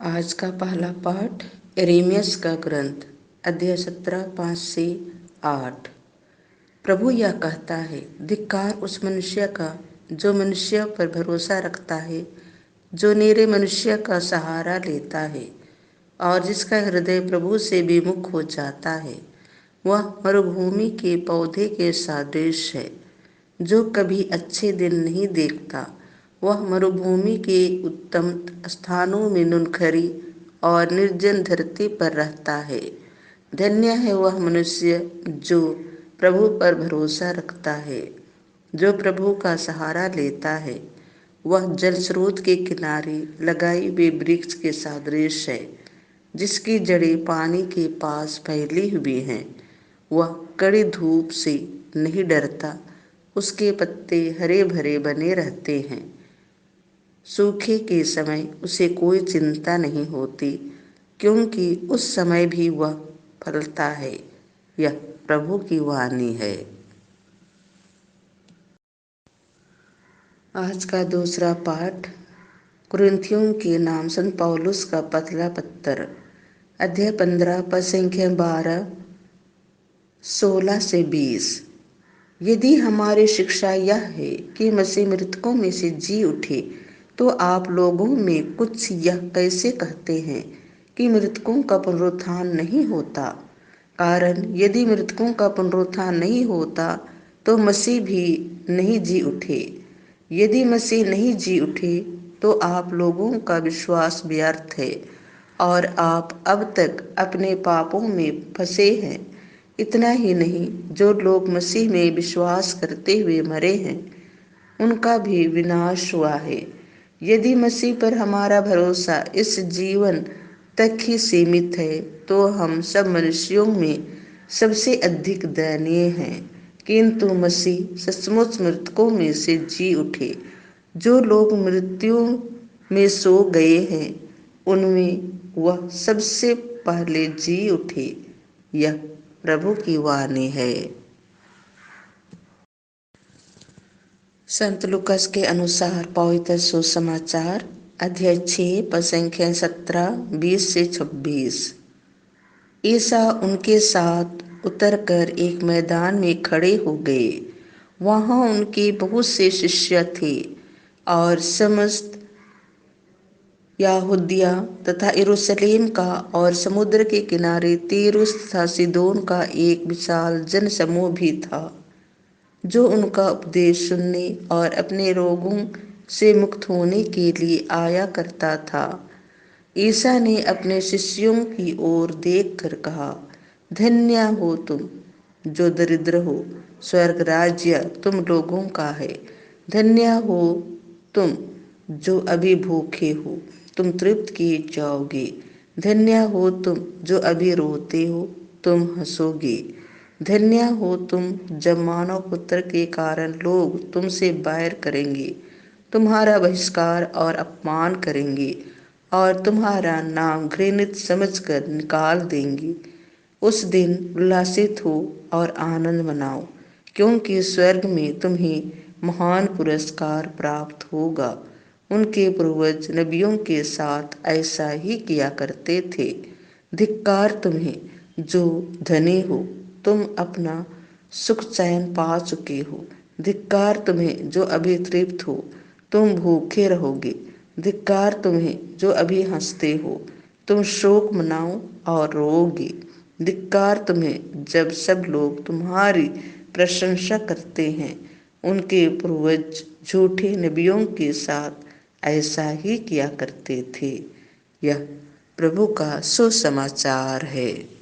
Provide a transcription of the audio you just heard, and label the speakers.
Speaker 1: आज का पहला पाठ यिर्मयाह का ग्रंथ अध्याय 17 5 से 8। प्रभु यह कहता है, धिक्कार उस मनुष्य का जो मनुष्य पर भरोसा रखता है, जो निरे मनुष्य का सहारा लेता है और जिसका हृदय प्रभु से विमुख हो जाता है। वह मरुभूमि के पौधे के सदृश है, जो कभी अच्छे दिन नहीं देखता। वह मरुभूमि के उत्तम स्थानों में नूनखरी और निर्जन धरती पर रहता है। धन्य है वह मनुष्य जो प्रभु पर भरोसा रखता है, जो प्रभु का सहारा लेता है। वह जल स्रोत के किनारे लगाई हुए वृक्ष के सदृश है, जिसकी जड़ें पानी के पास फैली हुई हैं। वह कड़ी धूप से नहीं डरता, उसके पत्ते हरे भरे बने रहते हैं। सूखे के समय उसे कोई चिंता नहीं होती, क्योंकि उस समय भी वह फलता है। यह प्रभु की वाणी है। आज का दूसरा पाठ कुरिन्थियों के नाम संत पौलुस का पहला पत्र अध्याय 15 पद संख्या 12 16 से 20। यदि हमारी शिक्षा यह है कि मसीह मृतकों में से जी उठे, तो आप लोगों में कुछ यह कैसे कहते हैं कि मृतकों का पुनरुत्थान नहीं होता? कारण यदि मृतकों का पुनरुत्थान नहीं होता, तो मसीह भी नहीं जी उठे। यदि मसीह नहीं जी उठे, तो आप लोगों का विश्वास व्यर्थ है और आप अब तक अपने पापों में फंसे हैं। इतना ही नहीं, जो लोग मसीह में विश्वास करते हुए मरे हैं, उनका भी विनाश हुआ है। यदि मसीह पर हमारा भरोसा इस जीवन तक ही सीमित है, तो हम सब मनुष्यों में सबसे अधिक दयनीय हैं। किंतु मसीह सचमुच मृतकों में से जी उठे। जो लोग मृत्यु में सो गए हैं, उनमें वह सबसे पहले जी उठे। यह प्रभु की वाणी है। संत लूकास के अनुसार पवित्र सुसमाचार अध्याय 6 पद संख्या 17 20 से 26। ईसा उनके साथ उतरकर एक मैदान में खड़े हो गए। वहां उनके बहुत से शिष्य थे और समस्त यहूदिया तथा यरूशलेम का और समुद्र के किनारे तीरुस तथा सीदोन का एक विशाल जनसमूह भी था, जो उनका उपदेश सुनने और अपने रोगों से मुक्त होने के लिए आया करता था। ईसा ने अपने शिष्यों की ओर देखकर कहा, धन्य हो तुम जो दरिद्र हो, स्वर्ग राज्य तुम लोगों का है। धन्य हो तुम जो अभी भूखे हो, तुम तृप्त किए जाओगे। धन्य हो तुम जो अभी रोते हो, तुम हंसोगे। धन्य हो तुम जब मानव पुत्र के कारण लोग तुमसे बैर करेंगे, तुम्हारा बहिष्कार और अपमान करेंगे और तुम्हारा नाम घृणित समझकर निकाल देंगे। उस दिन उल्लासित हो और आनंद मनाओ, क्योंकि स्वर्ग में तुम्हें महान पुरस्कार प्राप्त होगा। उनके पूर्वज नबियों के साथ ऐसा ही किया करते थे। धिक्कार तुम्हें जो धनी हो, तुम अपना सुख चैन पा चुके हो। धिक्कार तुम्हें जो अभी तृप्त हो, तुम भूखे रहोगे। धिक्कार तुम्हें जो अभी हंसते हो, तुम शोक मनाओ और रोओगे। धिक्कार तुम्हें जब सब लोग तुम्हारी प्रशंसा करते हैं। उनके पूर्वज झूठे नबियों के साथ ऐसा ही किया करते थे। यह प्रभु का सुसमाचार है।